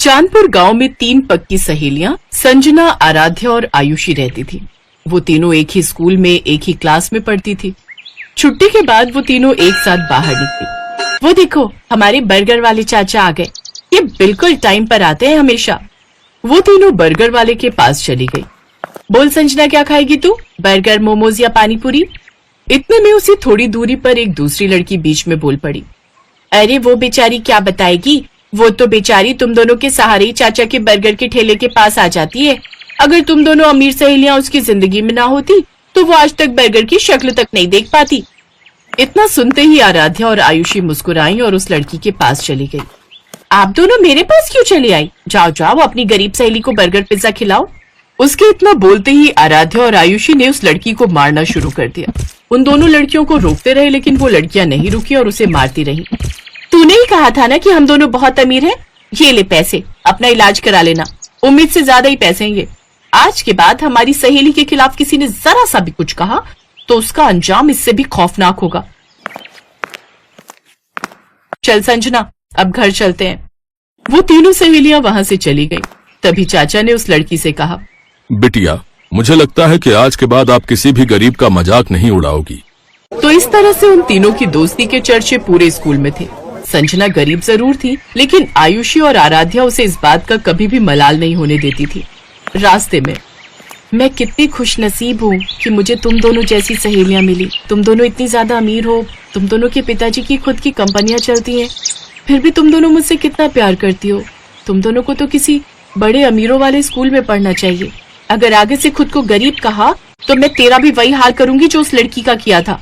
चांदपुर गांव में 3 पक्की सहेलियां संजना, आराध्या और आयुषी रहती थी। वो तीनों एक ही स्कूल में एक ही क्लास में पढ़ती थी। छुट्टी के बाद वो तीनों एक साथ बाहर निकली। वो देखो, हमारे बर्गर वाले चाचा आ गए। ये बिल्कुल टाइम पर आते हैं हमेशा। वो तीनों बर्गर वाले के पास चली गई। बोल संजना, क्या खाएगी तू? बर्गर, मोमोज या पानी पूरी? इतने में उसी थोड़ी दूरी पर एक दूसरी लड़की बीच में बोल पड़ी। अरे वो बेचारी क्या बताएगी, वो तो बेचारी तुम दोनों के सहारे ही चाचा के बर्गर के ठेले के पास आ जाती है। अगर तुम दोनों अमीर सहेलियां उसकी जिंदगी में ना होती तो वो आज तक बर्गर की शक्ल तक नहीं देख पाती। इतना सुनते ही आराध्या और आयुषी मुस्कुराई और उस लड़की के पास चली गई। आप दोनों मेरे पास क्यों चली आई? जाओ जाओ, अपनी गरीब सहेली को बर्गर पिज्जा खिलाओ। उसके इतना बोलते ही आराध्या और आयुषी ने उस लड़की को मारना शुरू कर दिया। उन दोनों लड़कियों को रोकते रहे, लेकिन वो लड़कियां नहीं रुकी और उसे मारती रही। तूने ही कहा था ना कि हम दोनों बहुत अमीर हैं। ये ले पैसे, अपना इलाज करा लेना। उम्मीद से ज्यादा ही पैसे हैं ये। आज के बाद हमारी सहेली के खिलाफ किसी ने जरा सा भी कुछ कहा तो उसका अंजाम इससे भी खौफनाक होगा। चल संजना, अब घर चलते हैं। वो तीनों सहेलियां वहां से चली गई। तभी चाचा ने उस लड़की से कहा, बिटिया, मुझे लगता है कि आज के बाद आप किसी भी गरीब का मजाक नहीं उड़ाओगी। तो इस तरह से उन तीनों की दोस्ती के चर्चे पूरे स्कूल में थे। संजना गरीब जरूर थी, लेकिन आयुषी और आराध्या उसे इस बात का कभी भी मलाल नहीं होने देती थी। रास्ते में, मैं कितनी खुशनसीब हूँ कि मुझे तुम दोनों जैसी सहेलियां मिली। तुम दोनों इतनी ज्यादा अमीर हो, तुम दोनों के पिताजी की खुद की कंपनियां चलती हैं, फिर भी तुम दोनों मुझसे कितना प्यार करती हो। तुम दोनों को तो किसी बड़े अमीरों वाले स्कूल में पढ़ना चाहिए। अगर आगे से खुद को गरीब कहा तो मैं तेरा भी वही हाल करूंगी जो उस लड़की का किया था।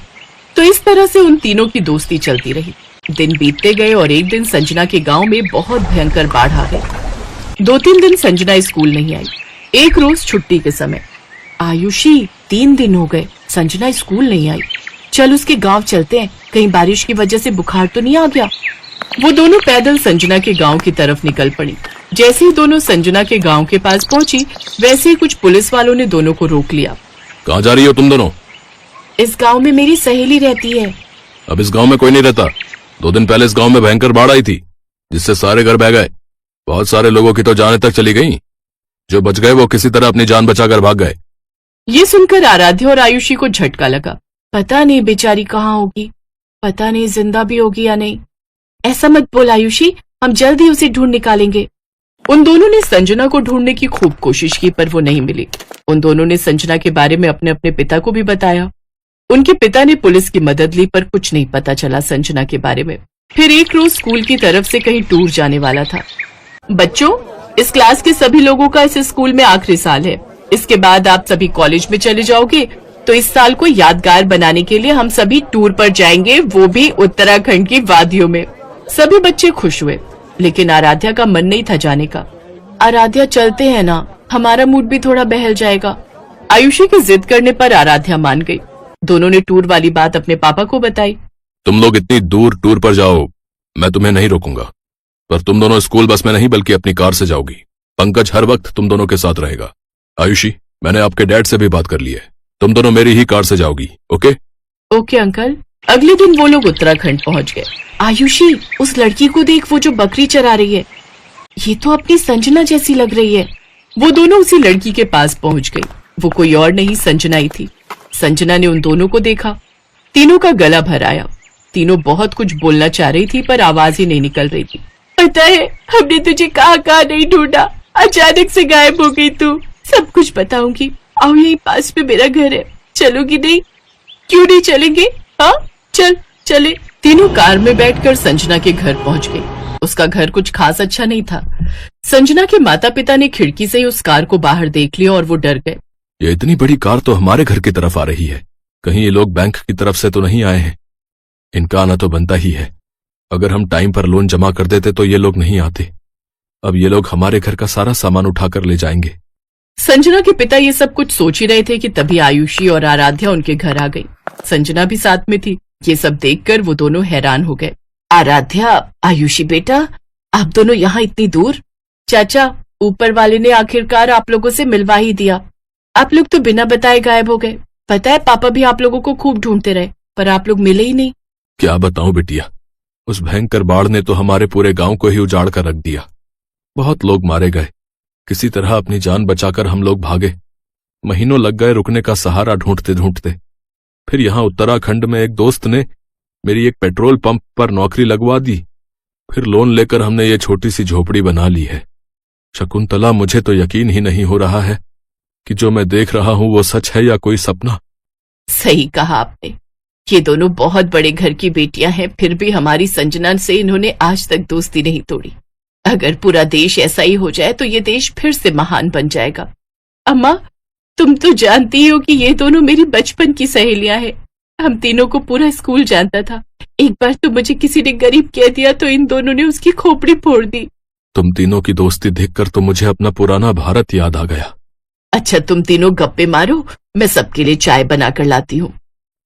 तो इस तरह से उन तीनों की दोस्ती चलती रही। दिन बीतते गए और एक दिन संजना के गांव में बहुत भयंकर बाढ़ आ गई। 2-3 दिन संजना स्कूल नहीं आई। एक रोज छुट्टी के समय, आयुषी 3 दिन हो गए संजना स्कूल नहीं आई। चल उसके गांव चलते हैं, कहीं बारिश की वजह से बुखार तो नहीं आ गया। वो दोनों पैदल संजना के गांव की तरफ निकल पड़ी। जैसे ही दोनों संजना के गांव के पास पहुंची, वैसे ही कुछ पुलिस वालों ने दोनों को रोक लिया। कहाँ जा रही हो तुम दोनों? इस गांव में मेरी सहेली रहती है। अब इस गांव में कोई नहीं रहता। 2 दिन पहले इस गांव में भयंकर बाढ़ आई थी, जिससे सारे घर बह गए। बहुत सारे लोगों की तो जाने तक चली गई। जो बच गए वो किसी तरह अपनी जान बचाकर भाग गए। ये सुनकर आराध्या और आयुषी को झटका लगा। पता नहीं बेचारी कहाँ होगी, पता नहीं जिंदा भी होगी या नहीं। ऐसा मत बोल आयुषी, हम जल्द ही उसे ढूंढ निकालेंगे। उन दोनों ने संजना को ढूंढने की खूब कोशिश की, पर वो नहीं मिली। उन दोनों ने संजना के बारे में अपने अपने पिता को भी बताया। उनके पिता ने पुलिस की मदद ली, पर कुछ नहीं पता चला संजना के बारे में। फिर एक रोज स्कूल की तरफ से कहीं टूर जाने वाला था। बच्चों, इस क्लास के सभी लोगों का इस स्कूल में आखिरी साल है। इसके बाद आप सभी कॉलेज में चले जाओगे, तो इस साल को यादगार बनाने के लिए हम सभी टूर पर जाएंगे, वो भी उत्तराखंड की वादियों में। सभी बच्चे खुश हुए, लेकिन आराध्या का मन नहीं था जाने का। आराध्या, चलते हैं ना, हमारा मूड भी थोड़ा बहल जाएगा। आयुषी की जिद करने पर आराध्या मान गई। दोनों ने टूर वाली बात अपने पापा को बताई। तुम लोग इतनी दूर टूर पर जाओ, मैं तुम्हें नहीं रोकूंगा, पर तुम दोनों स्कूल बस में नहीं बल्कि अपनी कार से जाओगी। पंकज हर वक्त तुम दोनों के साथ रहेगा। आयुषी, मैंने आपके डैड से भी बात कर ली है, तुम दोनों मेरी ही कार से जाओगी। ओके? Okay uncle. अगले दिन वो लोग उत्तराखंड पहुंच गए। आयुषी, उस लड़की को देख, वो जो बकरी चरा रही है, ये तो अपनी संजना जैसी लग रही है। वो दोनों उसी लड़की के पास पहुंच गई। वो कोई और नहीं, संजना ही थी। संजना ने उन दोनों को देखा। तीनों का गला भर आया। तीनों बहुत कुछ बोलना चाह रही थी, पर आवाज ही नहीं निकल रही थी। पता है, हमने तुझे कहाँ कहाँ नहीं ढूंढा, अचानक से गायब हो गई तू। सब कुछ बताऊंगी। आओ, यही पास में मेरा घर है, चलोगी नहीं? क्यों नहीं चलेंगे? हाँ चल चले। तीनों कार में बैठकर संजना के घर पहुंच गए। उसका घर कुछ खास अच्छा नहीं था। संजना के माता पिता ने खिड़की से ही उस कार को बाहर देख लिया और वो डर गए। ये इतनी बड़ी कार तो हमारे घर की तरफ आ रही है, कहीं ये लोग बैंक की तरफ से तो नहीं आए हैं? इनका आना तो बनता ही है। अगर हम टाइम पर लोन जमा कर देते तो ये लोग नहीं आते। अब ये लोग हमारे घर का सारा सामान उठाकर ले जाएंगे। संजना के पिता ये सब कुछ सोच ही रहे थे कि तभी आयुषी और आराध्या उनके घर आ गई। संजना भी साथ में थी। ये सब देखकर वो दोनों हैरान हो गए। आराध्या, आयुषी बेटा, आप दोनों यहाँ इतनी दूर? चाचा, ऊपर वाले ने आखिरकार आप लोगों से मिलवा ही दिया। आप लोग तो बिना बताए गायब हो गए। पता है, पापा भी आप लोगों को खूब ढूंढते रहे, पर आप लोग मिले ही नहीं। क्या बताऊं बिटिया, उस भयंकर बाढ़ ने तो हमारे पूरे गांव को ही उजाड़ कर रख दिया। बहुत लोग मारे गए। किसी तरह अपनी जान बचाकर हम लोग भागे। महीनों लग गए रुकने का सहारा ढूंढते ढूंढते। फिर यहां उत्तराखंड में एक दोस्त ने मेरी एक पेट्रोल पंप पर नौकरी लगवा दी। फिर लोन लेकर हमने ये छोटी सी झोपड़ी बना ली है। शकुंतला, मुझे तो यकीन ही नहीं हो रहा है कि जो मैं देख रहा हूं वो सच है या कोई सपना। सही कहा आपने। ये दोनों बहुत बड़े घर की बेटियां हैं, फिर भी हमारी संजना से इन्होंने आज तक दोस्ती नहीं तोड़ी। अगर पूरा देश ऐसा ही हो जाए तो ये देश फिर से महान बन जाएगा। अम्मा, तुम तो जानती हो कि ये दोनों मेरी बचपन की सहेलियां हैं। हम तीनों को पूरा स्कूल जानता था। एक बार तो मुझे किसी ने गरीब कह दिया तो इन दोनों ने उसकी खोपड़ी फोड़ दी। तुम तीनों की दोस्ती देखकर तो मुझे अपना पुराना भारत याद आ गया। अच्छा, तुम तीनों गप्पे मारो, मैं सबके लिए चाय बनाकर लाती हूँ।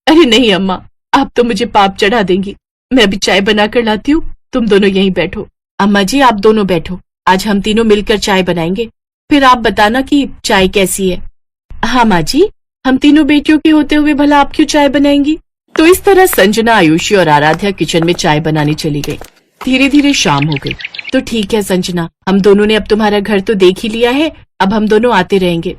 अरे नहीं अम्मा, आप तो मुझे पाप चढ़ा देंगी। मैं भी चाय बनाकर लाती हूँ, तुम दोनों यहीं बैठो। अम्मा जी, आप दोनों बैठो, आज हम तीनों मिलकर चाय बनाएंगे, फिर आप बताना कि चाय कैसी है। हाँ माँ जी, हम तीनों बेटियों के होते हुए भला आप क्यों चाय बनाएंगी। तो इस तरह संजना, आयुषी और आराध्या किचन में चाय बनाने चली गई। धीरे धीरे शाम हो गई। तो ठीक है संजना, हम दोनों ने अब तुम्हारा घर तो देख ही लिया है, अब हम दोनों आते रहेंगे।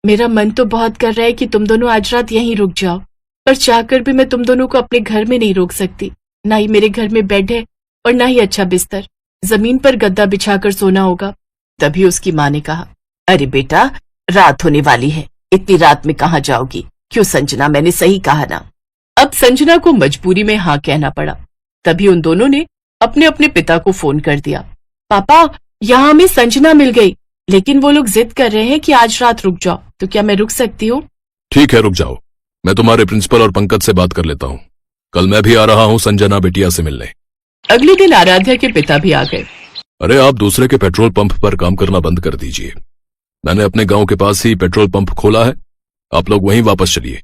मेरा मन तो बहुत कर रहा है कि तुम दोनों आज रात यहीं रुक जाओ, पर चाहकर भी मैं तुम दोनों को अपने घर में नहीं रोक सकती। ना ही मेरे घर में बेड है और ना ही अच्छा बिस्तर, जमीन पर गद्दा बिछाकर सोना होगा। तभी उसकी माँ ने कहा, अरे बेटा, रात होने वाली है, इतनी रात में कहाँ जाओगी। क्यों संजना, मैंने सही कहा ना। अब संजना को मजबूरी में हाँ कहना पड़ा। तभी उन दोनों ने अपने अपने पिता को फोन कर दिया। पापा, यहाँ हमें संजना मिल गई, लेकिन वो लोग जिद कर रहे हैं कि आज रात रुक जाओ, तो क्या मैं रुक सकती हूँ। ठीक है, रुक जाओ। मैं तुम्हारे प्रिंसिपल और पंकज से बात कर लेता हूँ। कल मैं भी आ रहा हूँ संजना बिटिया से मिलने। अगले दिन आराध्या के पिता भी आ गए। अरे, आप दूसरे के पेट्रोल पंप पर काम करना बंद कर दीजिए। मैंने अपने गांव के पास ही पेट्रोल पंप खोला है, आप लोग वहीं वापस चलिए,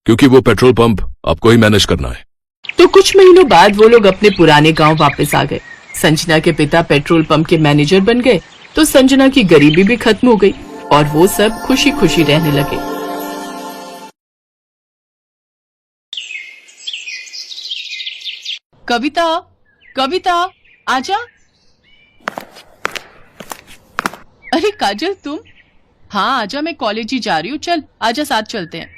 क्योंकि वो पेट्रोल पंप आपको ही मैनेज करना है। तो कुछ महीनों बाद वो लोग अपने पुराने गांव वापस आ गए। संजना के पिता पेट्रोल पंप के मैनेजर बन गए, तो संजना की गरीबी भी खत्म हो गई और वो सब खुशी खुशी रहने लगे। कविता, कविता, आजा। अरे काजल, तुम? हाँ आजा, मैं कॉलेज ही जा रही हूँ, चल आजा, साथ चलते हैं।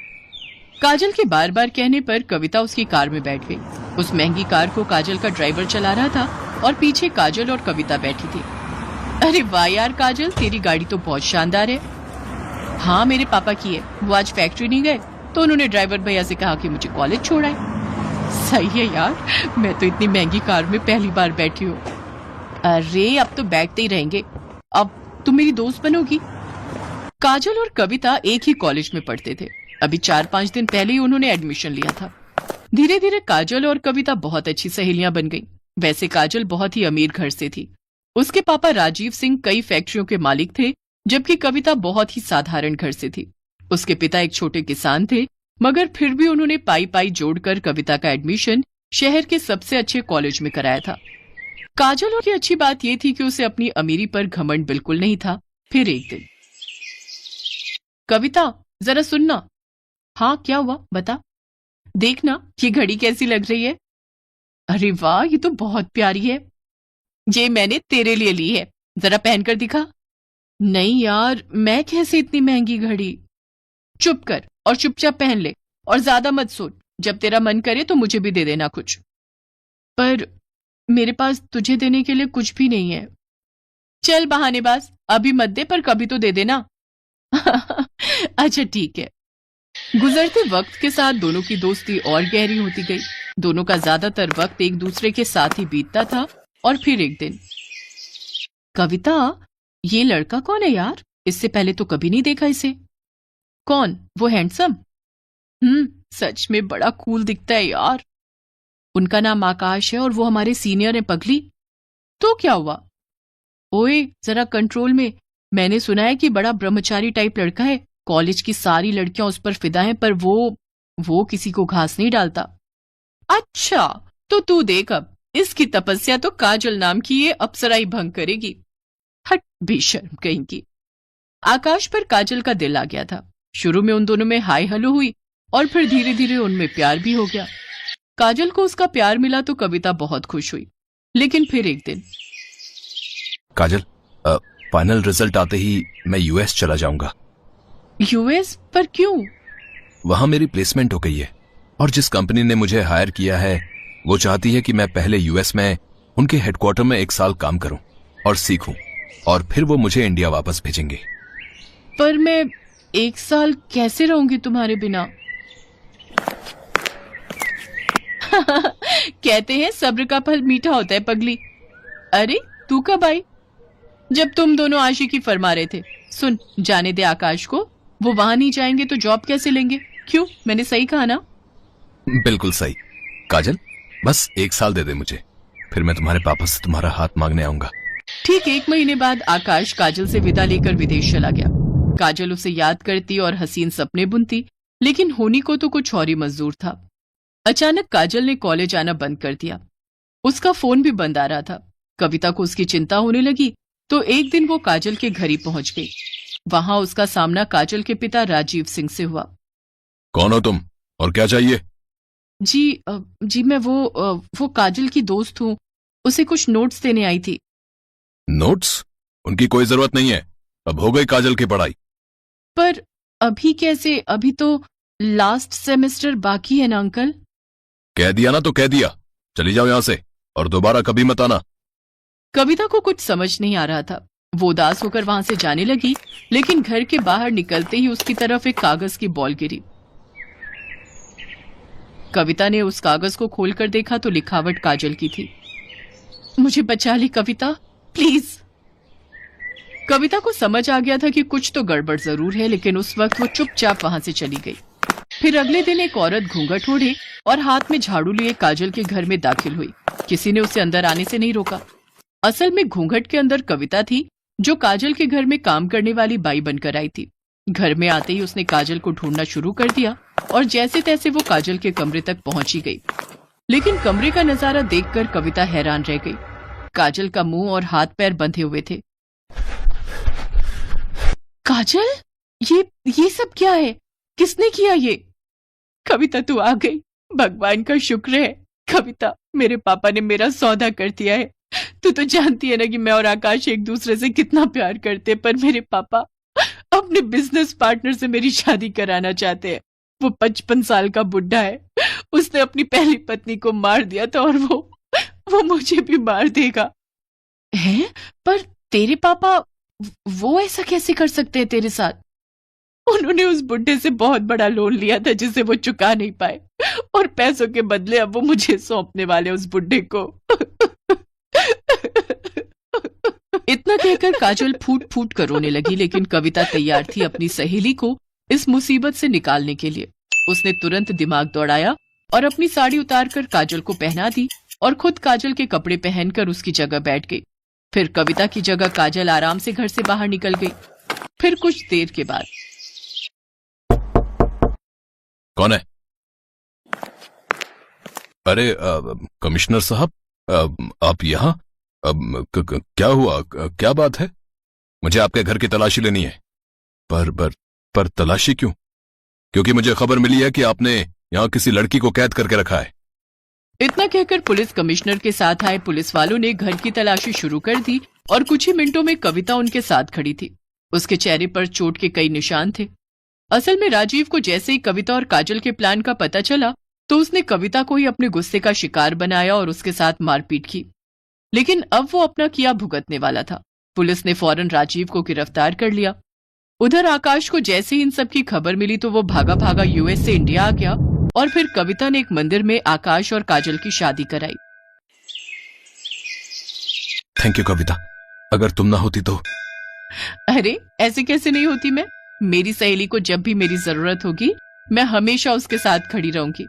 काजल के बार बार कहने पर कविता उसकी कार में बैठ गई। उस महंगी कार को काजल का ड्राइवर चला रहा था और पीछे काजल और कविता बैठी थी। अरे वाह यार काजल, तेरी गाड़ी तो बहुत शानदार है। हाँ, मेरे पापा की है, वो आज फैक्ट्री नहीं गए तो उन्होंने ड्राइवर भैया से कहा कि मुझे कॉलेज छोड़ाए। सही है यार, मैं तो इतनी महंगी कार में पहली बार बैठी हूँ। अरे अब तो बैठते ही रहेंगे, अब तुम मेरी दोस्त बनोगी। काजल और कविता एक ही कॉलेज में पढ़ते थे। अभी 4-5 दिन पहले ही उन्होंने एडमिशन लिया था। धीरे धीरे काजल और कविता बहुत अच्छी सहेलियां बन गईं। वैसे काजल बहुत ही अमीर घर से थी। उसके पापा राजीव सिंह कई फैक्ट्रियों के मालिक थे, जबकि कविता बहुत ही साधारण घर से थी। उसके पिता एक छोटे किसान थे, मगर फिर भी उन्होंने पाई पाई जोड़कर कविता का एडमिशन शहर के सबसे अच्छे कॉलेज में कराया था। काजल की अच्छी बात यह थी कि उसे अपनी अमीरी पर घमंड बिल्कुल नहीं था। फिर एक दिन, कविता जरा सुनना। हाँ क्या हुआ, बता। देखना ये घड़ी कैसी लग रही है। अरे वाह, ये तो बहुत प्यारी है। ये मैंने तेरे लिए ली है, जरा पहनकर दिखा। नहीं यार, मैं कैसे इतनी महंगी घड़ी। चुप कर और चुपचाप पहन ले, और ज्यादा मत सोच। जब तेरा मन करे तो मुझे भी दे देना कुछ। पर मेरे पास तुझे देने के लिए कुछ भी नहीं है। चल बहानेबाज, अभी मत दे, पर कभी तो दे देना। अच्छा ठीक है। गुजरते वक्त के साथ दोनों की दोस्ती और गहरी होती गई। दोनों का ज्यादातर वक्त एक दूसरे के साथ ही बीतता था। और फिर एक दिन, कविता, ये लड़का कौन है यार? इससे पहले तो कभी नहीं देखा इसे। कौन? वो हैंडसम? सच में बड़ा कूल दिखता है यार। उनका नाम आकाश है और वो हमारे सीनियर हैं पगली। तो क्या हुआ? ओए जरा कंट्रोल में। मैंने सुना है कि बड़ा ब्रह्मचारी टाइप लड़का है। कॉलेज की सारी लड़कियां उस पर फिदा हैं, पर वो किसी को घास नहीं डालता। अच्छा, तो तू देख, अब इसकी तपस्या तो काजल नाम की ये अप्सरा ही भंग करेगी। हट, बेशर्म कहीं की। आकाश पर काजल का दिल आ गया था। शुरू में उन दोनों में हाय हलो हुई और फिर धीरे धीरे उनमें प्यार भी हो गया। काजल को उसका प्यार मिला तो कविता बहुत खुश हुई। लेकिन फिर एक दिन, काजल, फाइनल रिजल्ट आते ही मैं यूएस चला जाऊंगा। यूएस पर क्यों? वहां मेरी प्लेसमेंट हो गई है और जिस कंपनी ने मुझे हायर किया है वो चाहती है कि मैं पहले यूएस में उनके हेडक्वार्टर में 1 साल काम करूं और सीखूं और फिर वो मुझे इंडिया वापस भेजेंगे। पर मैं 1 साल कैसे रहूंगी तुम्हारे बिना? कहते हैं सब्र का फल मीठा होता है पगली। अरे तू कब आई? जब तुम दोनों आशिकी फरमा रहे थे। सुन, जाने दे आकाश को, वो वहां नहीं जाएंगे तो जॉब कैसे लेंगे? क्यों, मैंने सही कहा ना? बिल्कुल सही। काजल, बस 1 साल दे दे मुझे, फिर मैं तुम्हारे पापा से तुम्हारा हाथ मांगने आऊंगा। ठीक 1 महीने बाद आकाश काजल से विदा लेकर विदेश चला गया। काजल उसे याद करती और हसीन सपने बुनती, लेकिन होनी को तो कुछ और ही मंजूर था। अचानक काजल ने कॉलेज आना बंद कर दिया। उसका फोन भी बंद आ रहा था। कविता को उसकी चिंता होने लगी तो एक दिन वो काजल के घर ही पहुंच गई। वहां उसका सामना काजल के पिता राजीव सिंह से हुआ। कौन हो तुम और क्या चाहिए? जी मैं वो काजल की दोस्त हूँ, उसे कुछ नोट्स देने आई थी। नोट्स? उनकी कोई जरूरत नहीं है, अब हो गई काजल की पढ़ाई। पर अभी कैसे? अभी तो लास्ट सेमेस्टर बाकी है ना अंकल। कह दिया ना तो कह दिया, चली जाओ यहां से और दोबारा कभी मत आना। कविता को कुछ समझ नहीं आ रहा था। वो उदास होकर वहां से जाने लगी, लेकिन घर के बाहर निकलते ही उसकी तरफ एक कागज की बॉल गिरी। कविता ने उस कागज को खोलकर देखा तो लिखावट काजल की थी। मुझे बचा ली कविता, प्लीज। कविता को समझ आ गया था कि कुछ तो गड़बड़ जरूर है, लेकिन उस वक्त वो चुपचाप वहां से चली गई। फिर अगले दिन एक औरत घूंघट ओढ़े और हाथ में झाड़ू लिए काजल के घर में दाखिल हुई। किसी ने उसे अंदर आने से नहीं रोका। असल में घूंघट के अंदर कविता थी, जो काजल के घर में काम करने वाली बाई बनकर आई थी। घर में आते ही उसने काजल को ढूंढना शुरू कर दिया और जैसे तैसे वो काजल के कमरे तक पहुंची गई। लेकिन कमरे का नजारा देखकर कविता हैरान रह गई। काजल का मुंह और हाथ पैर बंधे हुए थे। काजल, ये सब क्या है? किसने किया ये? कविता तू आ गई, भगवान का शुक्र है। कविता, मेरे पापा ने मेरा सौदा कर दिया है। तू तो जानती है ना कि मैं और आकाश एक दूसरे से कितना प्यार करते, पर मेरे पापा अपने बिजनेस पार्टनर से मेरी शादी कराना चाहते हैं। वो 55 साल का बुढ़ा है। उसने अपनी पहली पत्नी को मार दिया था और वो मुझे भी मार देगा। हैं? पर तेरे पापा वो ऐसा कैसे कर सकते हैं तेरे साथ? उन्होंने उस बुढ़े से बहुत बड़ा लोन लिया था जिसे वो चुका नहीं पाए, और पैसों के बदले अब वो मुझे सौंपने वाले उस बुढ़े को। इतना कहकर काजल फूट फूट कर रोने लगी, लेकिन कविता तैयार थी अपनी सहेली को इस मुसीबत से निकालने के लिए। उसने तुरंत दिमाग दौड़ाया और अपनी साड़ी उतारकर काजल को पहना दी और खुद काजल के कपड़े पहनकर उसकी जगह बैठ गई। फिर कविता की जगह काजल आराम से घर से बाहर निकल गई। फिर कुछ देर के बाद, कौन है? अरे कमिश्नर साहब, आप यहाँ? क्या हुआ? क्या बात है? मुझे आपके घर की तलाशी लेनी है। पर तलाशी क्यों? क्योंकि मुझे खबर मिली है कि आपने यहाँ किसी लड़की को कैद करके रखा है। इतना कहकर पुलिस कमिश्नर के साथ आए पुलिस वालों ने घर की तलाशी शुरू कर दी और कुछ ही मिनटों में कविता उनके साथ खड़ी थी। उसके चेहरे पर चोट के कई निशान थे। असल में राजीव को जैसे ही कविता और काजल के प्लान का पता चला तो उसने कविता को ही अपने गुस्से का शिकार बनाया और उसके साथ मारपीट की। लेकिन अब वो अपना किया भुगतने वाला था। पुलिस ने फौरन राजीव को गिरफ्तार कर लिया। उधर आकाश को जैसे ही इन सब की खबर मिली तो वो भागा भागा यूएस से इंडिया आ गया और फिर कविता ने एक मंदिर में आकाश और काजल की शादी कराई। थैंक यू कविता, अगर तुम ना होती तो। अरे ऐसे कैसे नहीं होती मैं? मेरी सहेली को जब भी मेरी जरूरत होगी मैं हमेशा उसके साथ खड़ी रहूंगी।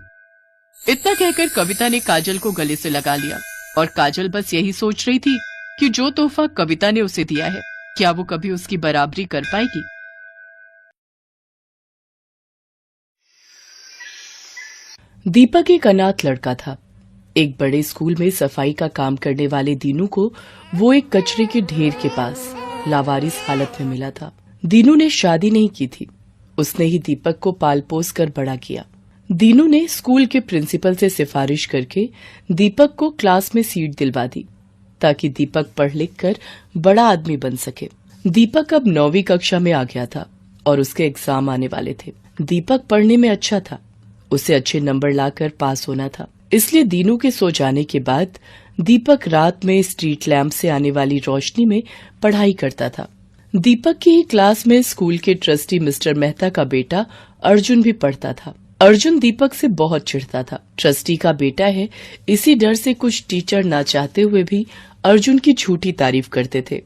इतना कहकर कविता ने काजल को गले से लगा लिया और काजल बस यही सोच रही थी कि जो तोहफा कविता ने उसे दिया है क्या वो कभी उसकी बराबरी कर पाएगी। दीपक एक अनाथ लड़का था। एक बड़े स्कूल में सफाई का काम करने वाले दीनू को वो एक कचरे के ढेर के पास लावारिस हालत में मिला था। दीनू ने शादी नहीं की थी। उसने ही दीपक को पाल पोस कर बड़ा किया। दीनू ने स्कूल के प्रिंसिपल से सिफारिश करके दीपक को क्लास में सीट दिलवा दी। ताकि दीपक पढ़ लिख कर बड़ा आदमी बन सके। दीपक अब 9वीं कक्षा में आ गया था और उसके एग्जाम आने वाले थे। दीपक पढ़ने में अच्छा था, उसे अच्छे नंबर लाकर पास होना था। इसलिए दीनू के सो जाने के बाद दीपक रात में स्ट्रीट लैंप से आने वाली रोशनी में पढ़ाई करता था। दीपक की ही क्लास में स्कूल के ट्रस्टी मिस्टर मेहता का बेटा अर्जुन भी पढ़ता था। अर्जुन दीपक से बहुत चिढ़ता था। ट्रस्टी का बेटा है, इसी डर से कुछ टीचर ना चाहते हुए भी अर्जुन की झूठी तारीफ करते थे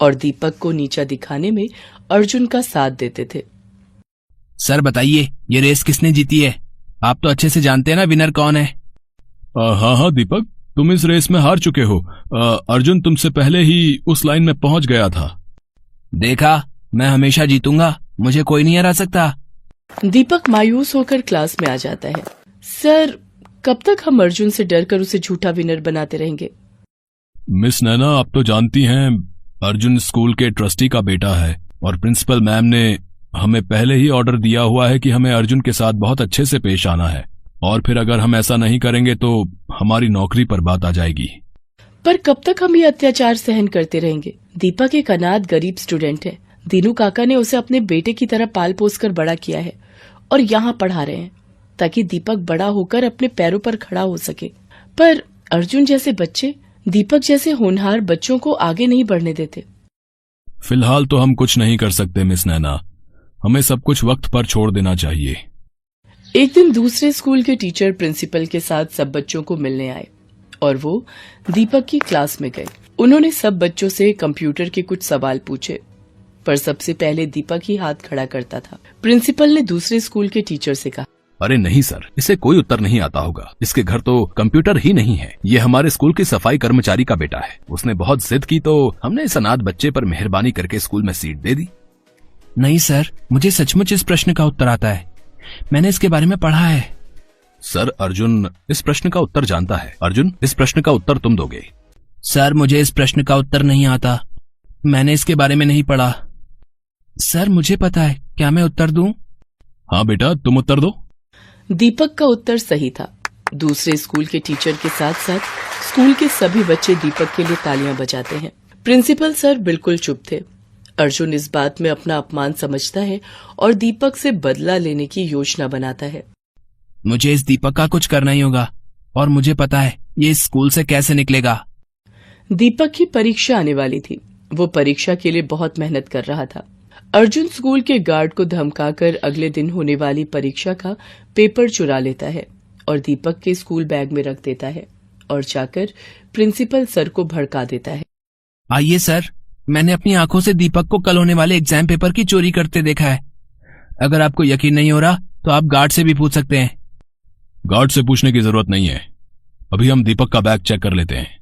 और दीपक को नीचा दिखाने में अर्जुन का साथ देते थे। सर बताइए, ये रेस किसने जीती है? आप तो अच्छे से जानते हैं ना विनर कौन है। हाँ हाँ दीपक, तुम इस रेस में हार चुके हो। अर्जुन तुमसे पहले ही उस लाइन में पहुंच गया था। देखा, मैं हमेशा जीतूंगा, मुझे कोई नहीं हरा सकता। दीपक मायूस होकर क्लास में आ जाता है। सर, कब तक हम अर्जुन से डरकर उसे झूठा विनर बनाते रहेंगे? मिस नैना, आप तो जानती हैं अर्जुन स्कूल के ट्रस्टी का बेटा है और प्रिंसिपल मैम ने हमें पहले ही ऑर्डर दिया हुआ है कि हमें अर्जुन के साथ बहुत अच्छे से पेश आना है, और फिर अगर हम ऐसा नहीं करेंगे तो हमारी नौकरी पर बात आ जाएगी। पर कब तक हम ये अत्याचार सहन करते रहेंगे? दीपक एक अनाथ गरीब स्टूडेंट है। दीनू काका ने उसे अपने बेटे की तरह पाल पोस कर बड़ा किया है और यहाँ पढ़ा रहे हैं ताकि दीपक बड़ा होकर अपने पैरों पर खड़ा हो सके। पर अर्जुन जैसे बच्चे दीपक जैसे होनहार बच्चों को आगे नहीं बढ़ने देते। फिलहाल तो हम कुछ नहीं कर सकते मिस नैना, हमें सब कुछ वक्त पर छोड़ देना चाहिए। एक दिन दूसरे स्कूल के टीचर प्रिंसिपल के साथ सब बच्चों को मिलने आए और वो दीपक की क्लास में गए। उन्होंने सब बच्चों से कंप्यूटर के कुछ सवाल पूछे, पर सबसे पहले दीपक ही हाथ खड़ा करता था। प्रिंसिपल ने दूसरे स्कूल के टीचर से कहा, अरे नहीं सर, इसे कोई उत्तर नहीं आता होगा। इसके घर तो कंप्यूटर ही नहीं है। ये हमारे स्कूल की सफाई कर्मचारी का बेटा है। उसने बहुत जिद की तो हमने इस अनाथ बच्चे पर मेहरबानी करके स्कूल में सीट दे दी। नहीं सर, मुझे सचमुच इस प्रश्न का उत्तर आता है, मैंने इसके बारे में पढ़ा है। सर, अर्जुन इस प्रश्न का उत्तर जानता है। अर्जुन, इस प्रश्न का उत्तर तुम दोगे। सर, मुझे इस प्रश्न का उत्तर नहीं आता, मैंने इसके बारे में नहीं पढ़ा। सर, मुझे पता है, क्या मैं उत्तर दूं? हाँ बेटा, तुम उत्तर दो। दीपक का उत्तर सही था। दूसरे स्कूल के टीचर के साथ साथ स्कूल के सभी बच्चे दीपक के लिए तालियां बजाते हैं। प्रिंसिपल सर बिल्कुल चुप थे। अर्जुन इस बात में अपना अपमान समझता है और दीपक से बदला लेने की योजना बनाता है। मुझे इस दीपक का कुछ करना ही होगा और मुझे पता है ये इस स्कूल से कैसे निकलेगा। दीपक की परीक्षा आने वाली थी। वो परीक्षा के लिए बहुत मेहनत कर रहा था। अर्जुन स्कूल के गार्ड को धमकाकर अगले दिन होने वाली परीक्षा का पेपर चुरा लेता है और दीपक के स्कूल बैग में रख देता है और जाकर प्रिंसिपल सर को भड़का देता है। आइए सर, मैंने अपनी आंखों से दीपक को कल होने वाले एग्जाम पेपर की चोरी करते देखा है। अगर आपको यकीन नहीं हो रहा तो आप गार्ड से भी पूछ सकते हैं। गार्ड से पूछने की जरूरत नहीं है, अभी हम दीपक का बैग चेक कर लेते हैं।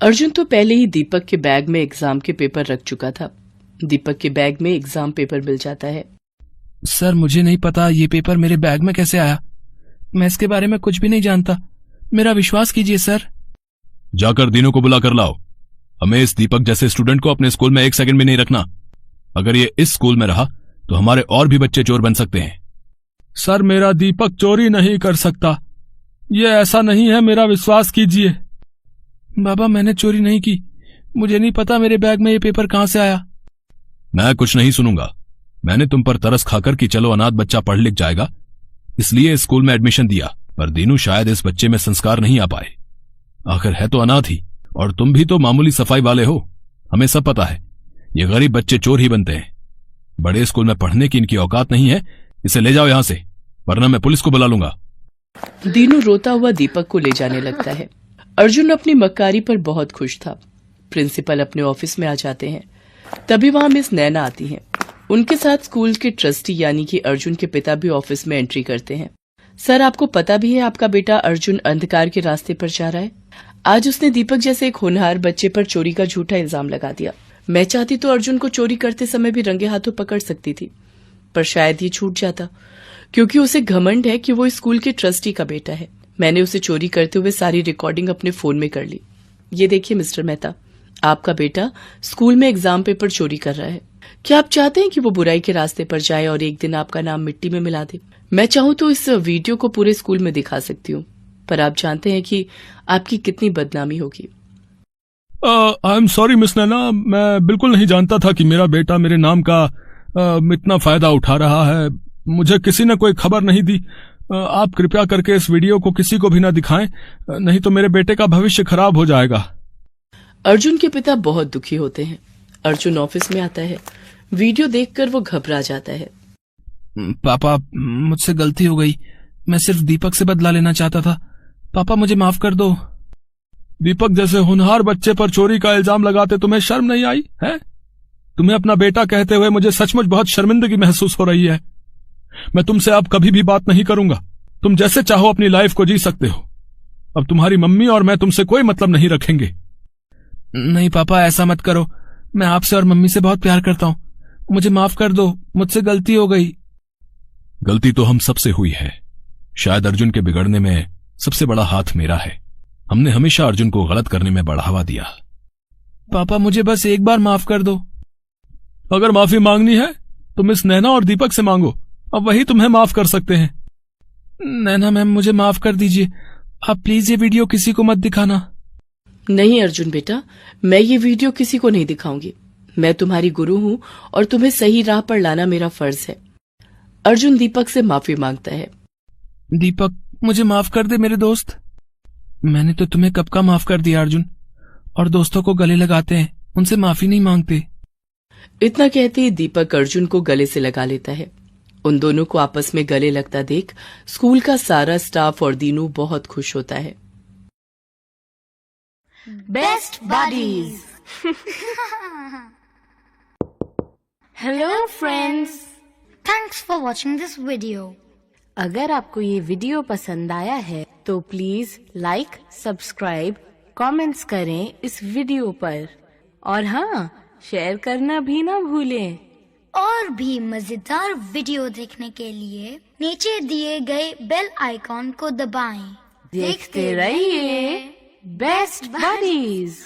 अर्जुन तो पहले ही दीपक के बैग में एग्जाम के पेपर रख चुका था। दीपक के बैग में एग्जाम पेपर मिल जाता है। सर, मुझे नहीं पता ये पेपर मेरे बैग में कैसे आया, मैं इसके बारे में कुछ भी नहीं जानता, मेरा विश्वास कीजिए सर। जाकर दीनू को बुला कर लाओ। हमें इस दीपक जैसे स्टूडेंट को अपने स्कूल में एक सेकंड भी नहीं रखना। अगर ये इस स्कूल में रहा तो हमारे और भी बच्चे चोर बन सकते हैं। सर, मेरा दीपक चोरी नहीं कर सकता, ये ऐसा नहीं है, मेरा विश्वास कीजिए। बाबा, मैंने चोरी नहीं की, मुझे नहीं पता मेरे बैग में ये पेपर कहां से आया। मैं कुछ नहीं सुनूंगा। मैंने तुम पर तरस खाकर कि चलो अनाथ बच्चा पढ़ लिख जाएगा, इसलिए इस स्कूल में एडमिशन दिया, पर दीनू शायद इस बच्चे में संस्कार नहीं आ पाए। आखिर है तो अनाथ ही, और तुम भी तो मामूली सफाई वाले हो। हमें सब पता है ये गरीब बच्चे चोर ही बनते हैं। बड़े स्कूल में पढ़ने की इनकी औकात नहीं है। इसे ले जाओ यहां से, वरना मैं पुलिस को बुला लूंगा। दीनू रोता हुआ दीपक को ले जाने लगता है। अर्जुन अपनी मक्कारी पर बहुत खुश था। प्रिंसिपल अपने ऑफिस में आ जाते हैं। तभी वहां मिस नैना आती हैं। उनके साथ स्कूल के ट्रस्टी यानी कि अर्जुन के पिता भी ऑफिस में एंट्री करते हैं। सर, आपको पता भी है आपका बेटा अर्जुन अंधकार के रास्ते पर जा रहा है। आज उसने दीपक जैसे एक होनहार बच्चे पर चोरी का झूठा इल्जाम लगा दिया। मैं चाहती तो अर्जुन को चोरी करते समय भी रंगे हाथों पकड़ सकती थी, पर शायद ये छूट जाता, क्योंकि उसे घमंड है कि वो इस स्कूल के ट्रस्टी का बेटा है। मैंने उसे चोरी करते हुए सारी रिकॉर्डिंग अपने फोन में कर ली। ये देखिए मिस्टर मेहता, आपका बेटा स्कूल में एग्जाम पेपर चोरी कर रहा है। क्या आप चाहते हैं कि वो बुराई के रास्ते पर जाए और एक दिन आपका नाम मिट्टी में मिला दे? मैं चाहूं तो इस वीडियो को पूरे स्कूल में दिखा सकती हूँ, पर आप जानते हैं कि आपकी कितनी बदनामी होगी। आई एम सॉरी मिस नैना, मैं बिल्कुल नहीं जानता था कि मेरा बेटा मेरे नाम का इतना फायदा उठा रहा है। मुझे किसी ने कोई खबर नहीं दी। आप कृपया करके इस वीडियो को किसी को भी ना दिखाएं, नहीं तो मेरे बेटे का भविष्य खराब हो जाएगा। अर्जुन के पिता बहुत दुखी होते हैं। अर्जुन ऑफिस में आता है। वीडियो देखकर वो घबरा जाता है। पापा, मुझसे गलती हो गई। मैं सिर्फ दीपक से बदला लेना चाहता था। पापा, मुझे माफ कर दो। दीपक जैसे होनहार बच्चे पर चोरी का इल्जाम लगाते तुम्हें शर्म नहीं आई है? तुम्हें अपना बेटा कहते हुए मुझे सचमुच बहुत शर्मिंदगी महसूस हो रही है। मैं तुमसे अब कभी भी बात नहीं करूंगा। तुम जैसे चाहो अपनी लाइफ को जी सकते हो। अब तुम्हारी मम्मी और मैं तुमसे कोई मतलब नहीं रखेंगे। नहीं पापा, ऐसा मत करो। मैं आपसे और मम्मी से बहुत प्यार करता हूँ। मुझे माफ कर दो, मुझसे गलती हो गई। गलती तो हम सबसे हुई है। शायद अर्जुन के बिगड़ने में सबसे बड़ा हाथ मेरा है। हमने हमेशा अर्जुन को गलत करने में बढ़ावा दिया। पापा, मुझे बस एक बार माफ कर दो। अगर माफी मांगनी है तो मिस नैना और दीपक से मांगो। अब वही तुम्हें माफ कर सकते हैं। नैना मैम, मुझे माफ कर दीजिए। आप प्लीज ये वीडियो किसी को मत दिखाना। नहीं अर्जुन बेटा, मैं ये वीडियो किसी को नहीं दिखाऊंगी। मैं तुम्हारी गुरु हूँ और तुम्हें सही राह पर लाना मेरा फर्ज है। अर्जुन दीपक से माफी मांगता है। दीपक, मुझे माफ कर दे मेरे दोस्त। मैंने तो तुम्हें कब का माफ कर दिया अर्जुन। और दोस्तों को गले लगाते हैं, उनसे माफी नहीं मांगते। इतना कहते ही दीपक अर्जुन को गले से लगा लेता है। उन दोनों को आपस में गले लगता देख स्कूल का सारा स्टाफ और दीनू बहुत खुश होता है। Best buddies. Hello friends. Thanks for watching this video. अगर आपको ये वीडियो पसंद आया है तो प्लीज लाइक, सब्सक्राइब, कमेंट्स करें इस वीडियो पर। और हाँ, शेयर करना भी ना भूलें। और भी मजेदार वीडियो देखने के लिए नीचे दिए गए बेल आइकॉन को दबाएं। देखते रहिए बेस्ट बडीज।